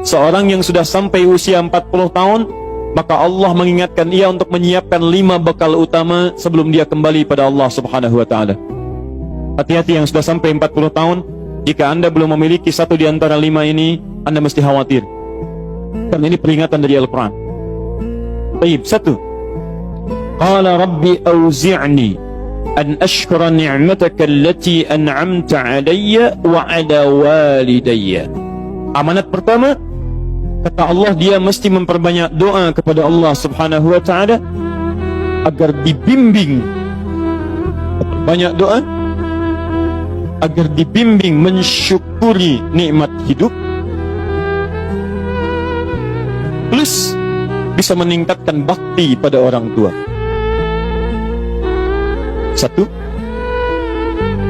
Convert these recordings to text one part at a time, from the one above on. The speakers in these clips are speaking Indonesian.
seorang yang sudah sampai usia 40 tahun, maka Allah mengingatkan ia untuk menyiapkan 5 bekal utama sebelum dia kembali pada Allah Subhanahu wa taala. Hati-hati yang sudah sampai 40 tahun, jika Anda belum memiliki satu di antara 5 ini, Anda mesti khawatir. Karena ini peringatan dari Al-Quran. Baik, 1. Qala rabbi awzi'ni an ashkura ni'mataka allati an'amta alayya wa ala walidayya. Amanat pertama, kata Allah, dia mesti memperbanyak doa kepada Allah Subhanahu wa ta'ala agar dibimbing. Banyak doa agar dibimbing mensyukuri nikmat hidup, plus bisa meningkatkan bakti pada orang tua. 1.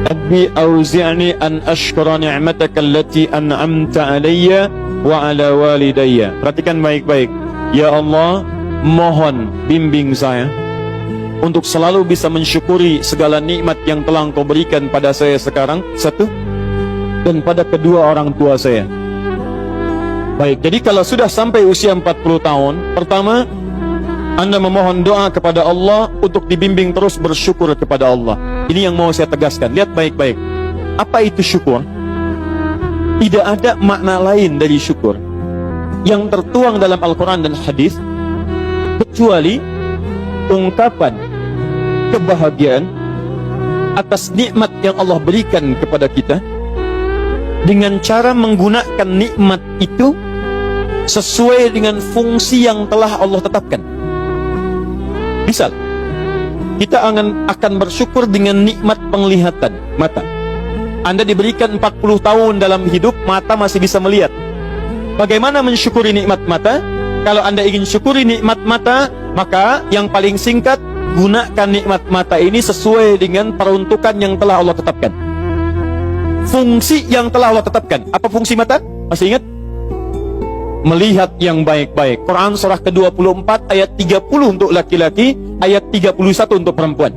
Rabbi auzi'ni an ashkura ni'mataka allati an'amta alayya wa ala walidayya. Perhatikan baik-baik. Ya Allah, mohon bimbing saya untuk selalu bisa mensyukuri segala nikmat yang telah Engkau berikan pada saya sekarang, 1, dan pada kedua orang tua saya. Baik, jadi kalau sudah sampai usia 40 tahun, pertama, Anda memohon doa kepada Allah untuk dibimbing terus bersyukur kepada Allah. Ini yang mau saya tegaskan. Lihat baik-baik. Apa itu syukur? Tidak ada makna lain dari syukur yang tertuang dalam Al-Quran dan hadis kecuali ungkapan kebahagiaan atas nikmat yang Allah berikan kepada kita dengan cara menggunakan nikmat itu sesuai dengan fungsi yang telah Allah tetapkan. Misal, kita akan bersyukur dengan nikmat penglihatan mata. Anda diberikan 40 tahun dalam hidup, mata masih bisa melihat. Bagaimana mensyukuri nikmat mata? Kalau Anda ingin syukuri nikmat mata, maka yang paling singkat, gunakan nikmat mata ini sesuai dengan peruntukan yang telah Allah tetapkan. Fungsi yang telah Allah tetapkan. Apa fungsi mata? Masih ingat? Melihat yang baik-baik. Quran surah ke-24 ayat 30 untuk laki-laki, ayat 31 untuk perempuan.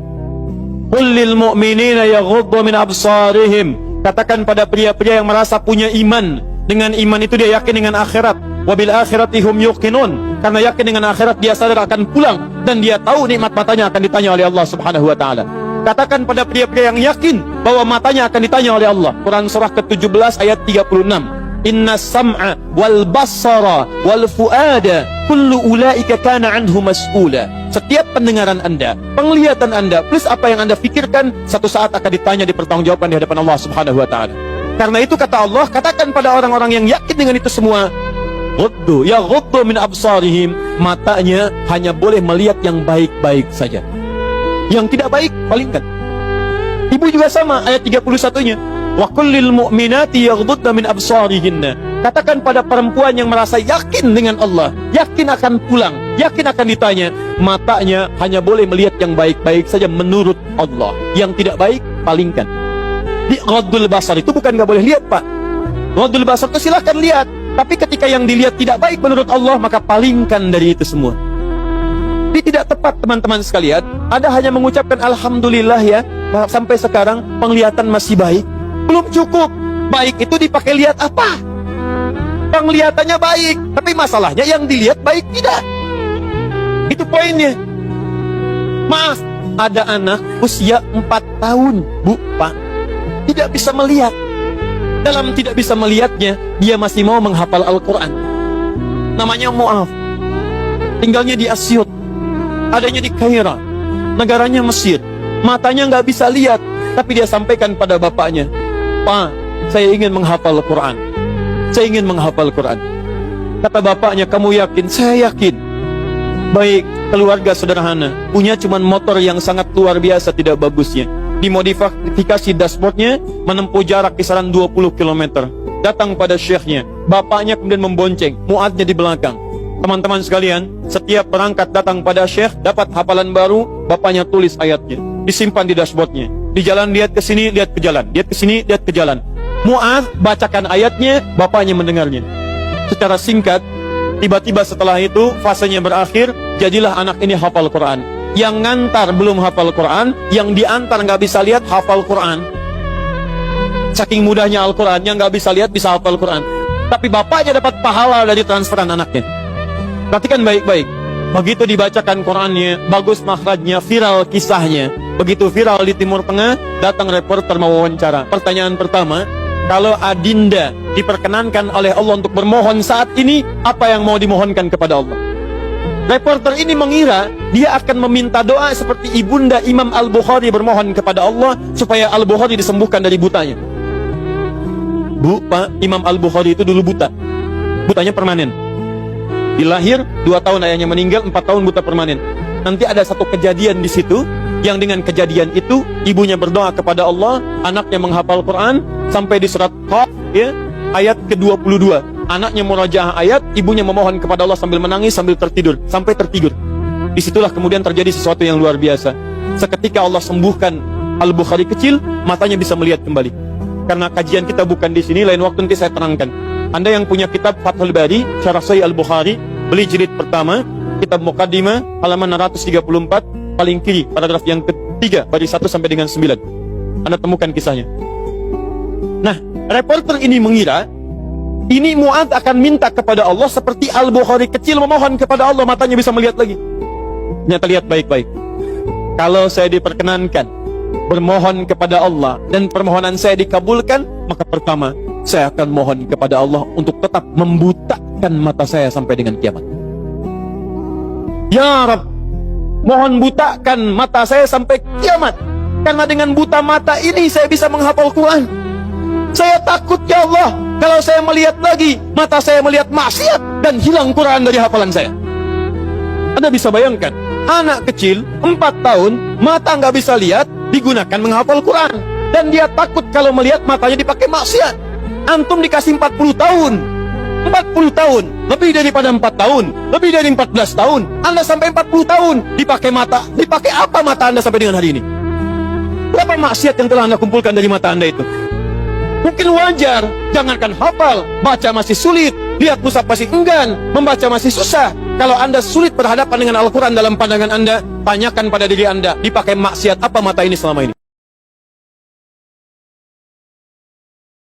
Qul lil mu'minina yaghuddu min absarihim. Katakan pada pria-pria yang merasa punya iman. Dengan iman itu dia yakin dengan akhirat. Wabil akhirati hum yuqinun. Karena yakin dengan akhirat dia sadar akan pulang dan dia tahu nikmat matanya akan ditanya oleh Allah Subhanahu wa taala. Katakan pada pria-pria yang yakin bahwa matanya akan ditanya oleh Allah. Quran surah ke-17 ayat 36. Inna sam'a wal basara wal fuada kullu ulaika kana anhu mas'ula. Setiap pendengaran Anda, penglihatan Anda, plus apa yang Anda fikirkan, satu saat akan ditanya, dipertanggungjawabkan di hadapan Allah Subhanahu wa taala. Karena itu kata Allah, katakan pada orang-orang yang yakin dengan itu semua, ghuddu min absarihim, matanya hanya boleh melihat yang baik-baik saja. Yang tidak baik, palingkan. Ibu juga sama, ayat 31-nya. Wa kullil mu'minati yaghdudna min absarihinna. Katakan pada perempuan yang merasa yakin dengan Allah, yakin akan pulang, yakin akan ditanya, matanya hanya boleh melihat yang baik-baik saja menurut Allah. Yang tidak baik, palingkan. Di ghaddul basar itu bukan nggak boleh lihat, Pak. Ghaddul basar itu silahkan lihat, tapi ketika yang dilihat tidak baik menurut Allah, maka palingkan dari itu semua. Ini tidak tepat, teman-teman sekalian. Anda hanya mengucapkan alhamdulillah ya, sampai sekarang penglihatan masih baik. Belum cukup. Baik itu dipakai lihat apa? Penglihatannya baik, tapi masalahnya yang dilihat baik tidak. Itu poinnya. Maaf, ada anak usia 4 tahun, Bu, Pak, tidak bisa melihat. Dalam tidak bisa melihatnya, dia masih mau menghafal Al-Quran. Namanya Mu'af. Tinggalnya di Asyut, adanya di Kaira, negaranya Mesir. Matanya nggak bisa lihat, tapi dia sampaikan pada bapaknya, Pak, saya ingin menghafal Quran. Saya ingin menghafal Quran. Kata bapaknya, kamu yakin? Saya yakin. Baik, keluarga sederhana, punya cuman motor yang sangat luar biasa tidak bagusnya. Dimodifikasi dashboardnya, menempuh jarak kisaran 20 km. Datang pada syekhnya, bapaknya kemudian membonceng, muadnya di belakang. Teman-teman sekalian, setiap berangkat datang pada syekh, dapat hafalan baru, bapaknya tulis ayatnya, disimpan di dashboardnya. Di jalan lihat ke sini, lihat ke jalan, lihat ke sini, lihat ke jalan. Mu'adz bacakan ayatnya, bapaknya mendengarnya. Secara singkat, tiba-tiba setelah itu fasenya berakhir, jadilah anak ini hafal Quran. Yang ngantar belum hafal Quran, yang diantar nggak bisa lihat hafal Quran. Saking mudahnya Al-Quran, yang nggak bisa lihat bisa hafal Quran. tapi bapaknya dapat pahala dari transferan anaknya. Perhatikan baik-baik. Begitu dibacakan Qurannya, bagus makhrajnya, viral kisahnya. Begitu viral di Timur Tengah, datang reporter mau wawancara. Pertanyaan pertama, kalau adinda diperkenankan oleh Allah untuk bermohon saat ini, apa yang mau dimohonkan kepada Allah? Reporter ini mengira dia akan meminta doa seperti ibunda Imam Al-Bukhari bermohon kepada Allah supaya Al-Bukhari disembuhkan dari butanya. Bu, Pak, Imam Al-Bukhari itu dulu buta. Butanya permanen. Dilahir 2 tahun ayahnya meninggal, 4 tahun buta permanen. Nanti ada satu kejadian di situ, yang dengan kejadian itu ibunya berdoa kepada Allah, anaknya menghafal Quran sampai di surat Qaf, ya, ayat ke-22. Anaknya murajaah ayat, ibunya memohon kepada Allah sambil menangis, sambil tertidur, sampai tertidur. Disitulah kemudian terjadi sesuatu yang luar biasa. Seketika Allah sembuhkan Al-Bukhari kecil, matanya bisa melihat kembali. Karena kajian kita bukan di sini, lain waktu nanti saya terangkan. Anda yang punya kitab Fathul Bari, Syarah Sahih Al-Bukhari, beli jilid pertama, kitab Muqaddimah, halaman 634, paling kiri, paragraf yang ketiga, baris 1 sampai dengan 9. Anda temukan kisahnya. Nah, reporter ini mengira, ini Mu'adz akan minta kepada Allah seperti Al-Bukhari kecil memohon kepada Allah, matanya bisa melihat lagi. Ternyata lihat baik-baik. Kalau saya diperkenankan bermohon kepada Allah dan permohonan saya dikabulkan, maka pertama, saya akan mohon kepada Allah untuk tetap membutakan mata saya sampai dengan kiamat. Ya Rabb, mohon butakan mata saya sampai kiamat. Karena dengan buta mata ini saya bisa menghafal Quran. Saya takut ya Allah, kalau saya melihat lagi, mata saya melihat maksiat dan hilang Quran dari hafalan saya. Anda bisa bayangkan, anak kecil 4 tahun, mata nggak bisa lihat, digunakan menghafal Quran. Dan dia takut kalau melihat matanya dipakai maksiat. Antum dikasih 40 tahun, 40 tahun, lebih daripada 4 tahun, lebih dari 14 tahun, Anda sampai 40 tahun, dipakai mata, dipakai apa mata Anda sampai dengan hari ini? Berapa maksiat yang telah Anda kumpulkan dari mata Anda itu? Mungkin wajar, jangankan hafal, baca masih sulit, lihat mushaf masih enggan, membaca masih susah. Kalau Anda sulit berhadapan dengan Al-Quran dalam pandangan Anda, tanyakan pada diri Anda, dipakai maksiat apa mata ini selama ini?